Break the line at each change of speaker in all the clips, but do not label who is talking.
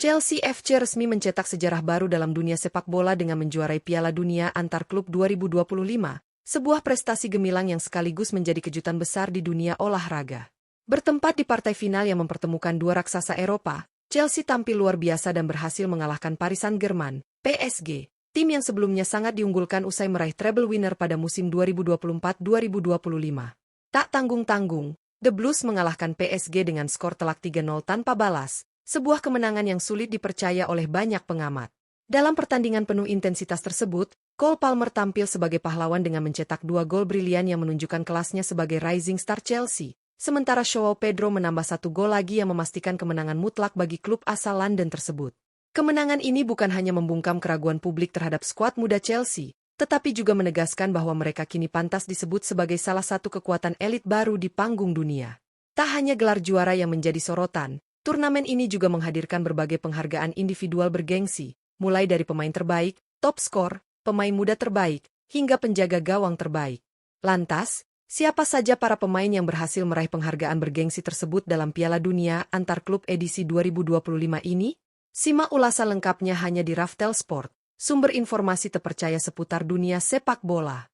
Chelsea FC resmi mencetak sejarah baru dalam dunia sepak bola dengan menjuarai Piala Dunia Antar Klub 2025, sebuah prestasi gemilang yang sekaligus menjadi kejutan besar di dunia olahraga. Bertempat di partai final yang mempertemukan dua raksasa Eropa, Chelsea tampil luar biasa dan berhasil mengalahkan Paris Saint-Germain, PSG, tim yang sebelumnya sangat diunggulkan usai meraih treble winner pada musim 2024-2025. Tak tanggung-tanggung, The Blues mengalahkan PSG dengan skor telak 3-0 tanpa balas, sebuah kemenangan yang sulit dipercaya oleh banyak pengamat. Dalam pertandingan penuh intensitas tersebut, Cole Palmer tampil sebagai pahlawan dengan mencetak 2 gol brilian yang menunjukkan kelasnya sebagai rising star Chelsea, sementara Joao Pedro menambah 1 gol lagi yang memastikan kemenangan mutlak bagi klub asal London tersebut. Kemenangan ini bukan hanya membungkam keraguan publik terhadap skuad muda Chelsea, tetapi juga menegaskan bahwa mereka kini pantas disebut sebagai salah satu kekuatan elit baru di panggung dunia. Tak hanya gelar juara yang menjadi sorotan, turnamen ini juga menghadirkan berbagai penghargaan individual bergengsi, mulai dari pemain terbaik, top skor, pemain muda terbaik, hingga penjaga gawang terbaik. Lantas, siapa saja para pemain yang berhasil meraih penghargaan bergengsi tersebut dalam Piala Dunia Antar Klub edisi 2025 ini? Simak ulasan lengkapnya hanya di Raftel Sport, sumber informasi terpercaya seputar dunia sepak bola.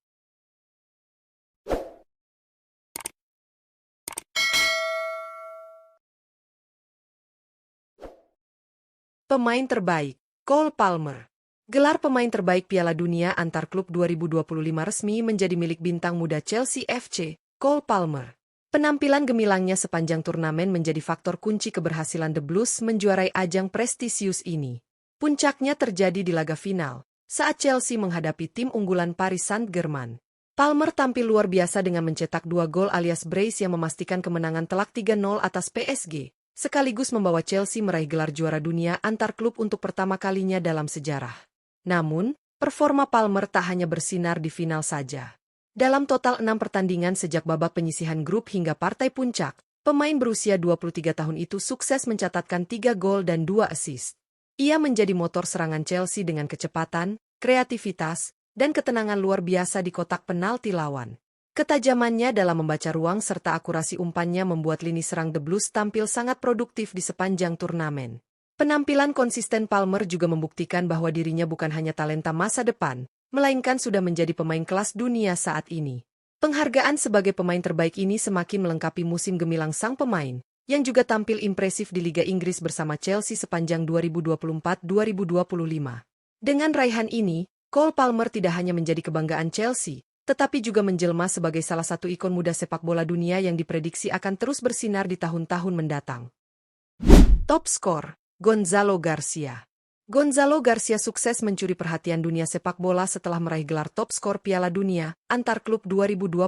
Pemain terbaik, Cole Palmer. Gelar pemain terbaik Piala Dunia Antar Klub 2025 resmi menjadi milik bintang muda Chelsea FC, Cole Palmer. Penampilan gemilangnya sepanjang turnamen menjadi faktor kunci keberhasilan The Blues menjuarai ajang prestisius ini. Puncaknya terjadi di laga final, saat Chelsea menghadapi tim unggulan Paris Saint-Germain. Palmer tampil luar biasa dengan mencetak 2 gol alias brace yang memastikan kemenangan telak 3-0 atas PSG. Sekaligus membawa Chelsea meraih gelar juara dunia antar klub untuk pertama kalinya dalam sejarah. Namun, performa Palmer tak hanya bersinar di final saja. Dalam total 6 pertandingan sejak babak penyisihan grup hingga partai puncak, pemain berusia 23 tahun itu sukses mencatatkan 3 gol dan 2 assist. Ia menjadi motor serangan Chelsea dengan kecepatan, kreativitas, dan ketenangan luar biasa di kotak penalti lawan. Ketajamannya dalam membaca ruang serta akurasi umpannya membuat lini serang The Blues tampil sangat produktif di sepanjang turnamen. Penampilan konsisten Palmer juga membuktikan bahwa dirinya bukan hanya talenta masa depan, melainkan sudah menjadi pemain kelas dunia saat ini. Penghargaan sebagai pemain terbaik ini semakin melengkapi musim gemilang sang pemain, yang juga tampil impresif di Liga Inggris bersama Chelsea sepanjang 2024-2025. Dengan raihan ini, Cole Palmer tidak hanya menjadi kebanggaan Chelsea, tetapi juga menjelma sebagai salah satu ikon muda sepak bola dunia yang diprediksi akan terus bersinar di tahun-tahun mendatang. Top skor, Gonzalo Garcia. Gonzalo Garcia sukses mencuri perhatian dunia sepak bola setelah meraih gelar top skor Piala Dunia Antar Klub 2025.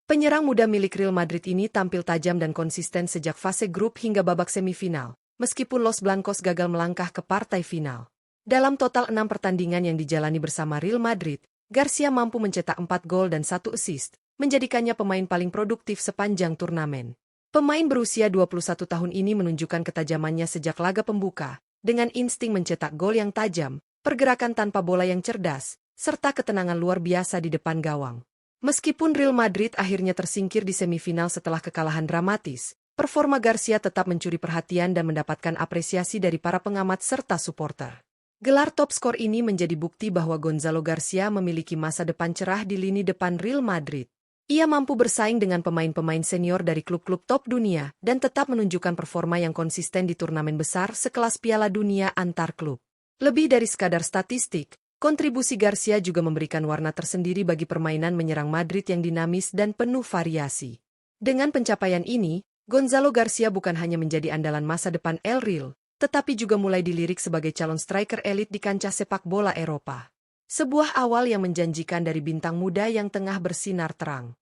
Penyerang muda milik Real Madrid ini tampil tajam dan konsisten sejak fase grup hingga babak semifinal, meskipun Los Blancos gagal melangkah ke partai final. Dalam total 6 pertandingan yang dijalani bersama Real Madrid, Garcia mampu mencetak 4 gol dan 1 assist, menjadikannya pemain paling produktif sepanjang turnamen. Pemain berusia 21 tahun ini menunjukkan ketajamannya sejak laga pembuka, dengan insting mencetak gol yang tajam, pergerakan tanpa bola yang cerdas, serta ketenangan luar biasa di depan gawang. Meskipun Real Madrid akhirnya tersingkir di semifinal setelah kekalahan dramatis, performa Garcia tetap mencuri perhatian dan mendapatkan apresiasi dari para pengamat serta supporter. Gelar top skor ini menjadi bukti bahwa Gonzalo Garcia memiliki masa depan cerah di lini depan Real Madrid. Ia mampu bersaing dengan pemain-pemain senior dari klub-klub top dunia dan tetap menunjukkan performa yang konsisten di turnamen besar sekelas Piala Dunia Antar Klub. Lebih dari sekadar statistik, kontribusi Garcia juga memberikan warna tersendiri bagi permainan menyerang Madrid yang dinamis dan penuh variasi. Dengan pencapaian ini, Gonzalo Garcia bukan hanya menjadi andalan masa depan El Real, tetapi juga mulai dilirik sebagai calon striker elit di kancah sepak bola Eropa. Sebuah awal yang menjanjikan dari bintang muda yang tengah bersinar terang.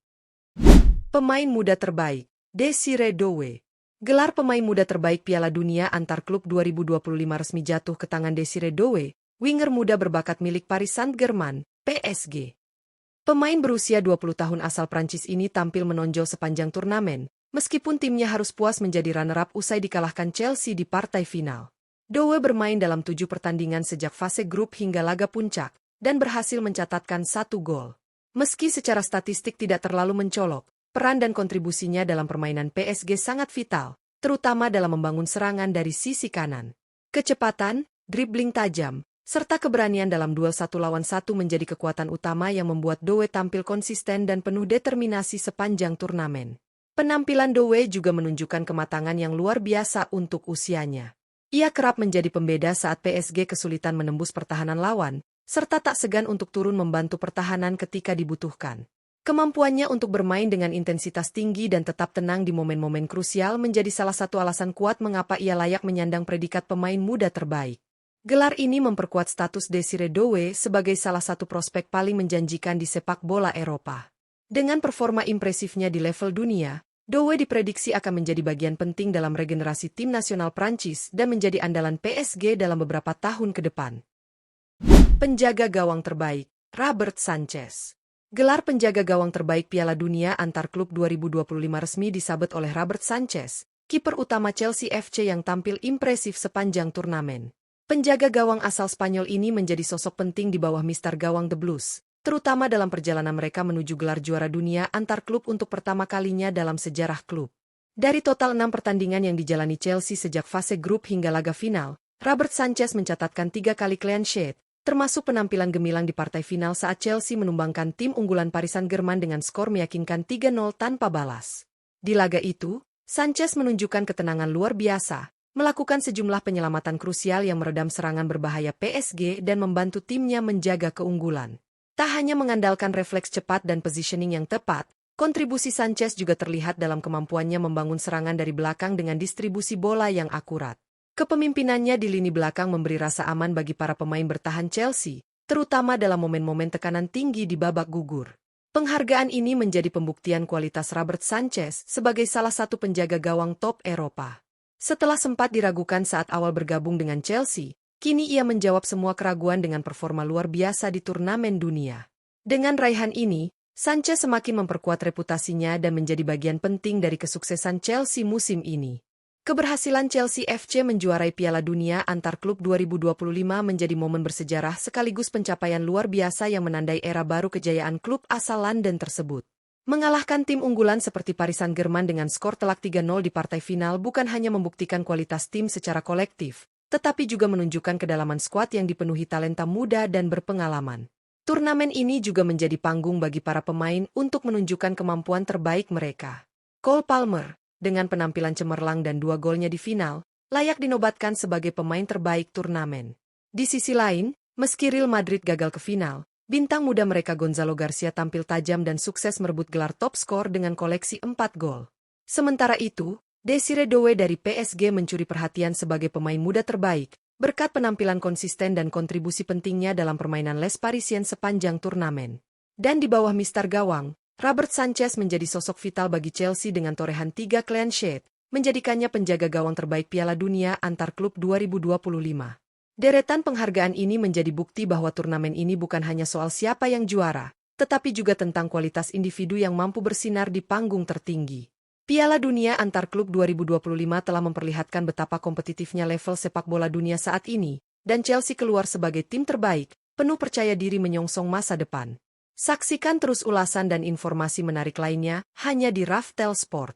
Pemain muda terbaik, Desiree Doué. Gelar pemain muda terbaik Piala Dunia Antar Klub 2025 resmi jatuh ke tangan Desiree Doué, winger muda berbakat milik Paris Saint-Germain, PSG. Pemain berusia 20 tahun asal Prancis ini tampil menonjol sepanjang turnamen, meskipun timnya harus puas menjadi runner-up usai dikalahkan Chelsea di partai final. Doué bermain dalam 7 pertandingan sejak fase grup hingga laga puncak, dan berhasil mencatatkan 1 gol. Meski secara statistik tidak terlalu mencolok, peran dan kontribusinya dalam permainan PSG sangat vital, terutama dalam membangun serangan dari sisi kanan. Kecepatan, dribbling tajam, serta keberanian dalam duel 1 lawan 1 menjadi kekuatan utama yang membuat Doe tampil konsisten dan penuh determinasi sepanjang turnamen. Penampilan Doe juga menunjukkan kematangan yang luar biasa untuk usianya. Ia kerap menjadi pembeda saat PSG kesulitan menembus pertahanan lawan, serta tak segan untuk turun membantu pertahanan ketika dibutuhkan. Kemampuannya untuk bermain dengan intensitas tinggi dan tetap tenang di momen-momen krusial menjadi salah satu alasan kuat mengapa ia layak menyandang predikat pemain muda terbaik. Gelar ini memperkuat status Desire Doe sebagai salah satu prospek paling menjanjikan di sepak bola Eropa. Dengan performa impresifnya di level dunia, Doe diprediksi akan menjadi bagian penting dalam regenerasi tim nasional Prancis dan menjadi andalan PSG dalam beberapa tahun ke depan. Penjaga gawang terbaik, Robert Sanchez. Gelar penjaga gawang terbaik Piala Dunia antar klub 2025 resmi disabet oleh Robert Sanchez, kiper utama Chelsea FC yang tampil impresif sepanjang turnamen. Penjaga gawang asal Spanyol ini menjadi sosok penting di bawah mister gawang The Blues, terutama dalam perjalanan mereka menuju gelar juara dunia antar klub untuk pertama kalinya dalam sejarah klub. Dari total 6 pertandingan yang dijalani Chelsea sejak fase grup hingga laga final, Robert Sanchez mencatatkan 3 kali clean sheet, termasuk penampilan gemilang di partai final saat Chelsea menumbangkan tim unggulan Paris Saint-Germain dengan skor meyakinkan 3-0 tanpa balas. Di laga itu, Sanchez menunjukkan ketenangan luar biasa, melakukan sejumlah penyelamatan krusial yang meredam serangan berbahaya PSG dan membantu timnya menjaga keunggulan. Tak hanya mengandalkan refleks cepat dan positioning yang tepat, kontribusi Sanchez juga terlihat dalam kemampuannya membangun serangan dari belakang dengan distribusi bola yang akurat. Kepemimpinannya di lini belakang memberi rasa aman bagi para pemain bertahan Chelsea, terutama dalam momen-momen tekanan tinggi di babak gugur. Penghargaan ini menjadi pembuktian kualitas Robert Sanchez sebagai salah satu penjaga gawang top Eropa. Setelah sempat diragukan saat awal bergabung dengan Chelsea, kini ia menjawab semua keraguan dengan performa luar biasa di turnamen dunia. Dengan raihan ini, Sanchez semakin memperkuat reputasinya dan menjadi bagian penting dari kesuksesan Chelsea musim ini. Keberhasilan Chelsea FC menjuarai Piala Dunia antar klub 2025 menjadi momen bersejarah sekaligus pencapaian luar biasa yang menandai era baru kejayaan klub asal London tersebut. Mengalahkan tim unggulan seperti Paris Saint-Germain dengan skor telak 3-0 di partai final bukan hanya membuktikan kualitas tim secara kolektif, tetapi juga menunjukkan kedalaman skuad yang dipenuhi talenta muda dan berpengalaman. Turnamen ini juga menjadi panggung bagi para pemain untuk menunjukkan kemampuan terbaik mereka. Cole Palmer, dengan penampilan cemerlang dan 2 golnya di final, layak dinobatkan sebagai pemain terbaik turnamen. Di sisi lain, meski Real Madrid gagal ke final, bintang muda mereka Gonzalo Garcia tampil tajam dan sukses merebut gelar top skor dengan koleksi 4 gol. Sementara itu, Desire Doe dari PSG mencuri perhatian sebagai pemain muda terbaik, berkat penampilan konsisten dan kontribusi pentingnya dalam permainan Les Parisiens sepanjang turnamen. Dan di bawah mister gawang, Robert Sanchez menjadi sosok vital bagi Chelsea dengan torehan 3 clean sheet, menjadikannya penjaga gawang terbaik Piala Dunia antar klub 2025. Deretan penghargaan ini menjadi bukti bahwa turnamen ini bukan hanya soal siapa yang juara, tetapi juga tentang kualitas individu yang mampu bersinar di panggung tertinggi. Piala Dunia antar klub 2025 telah memperlihatkan betapa kompetitifnya level sepak bola dunia saat ini, dan Chelsea keluar sebagai tim terbaik, penuh percaya diri menyongsong masa depan. Saksikan terus ulasan dan informasi menarik lainnya hanya di Raftel Sport.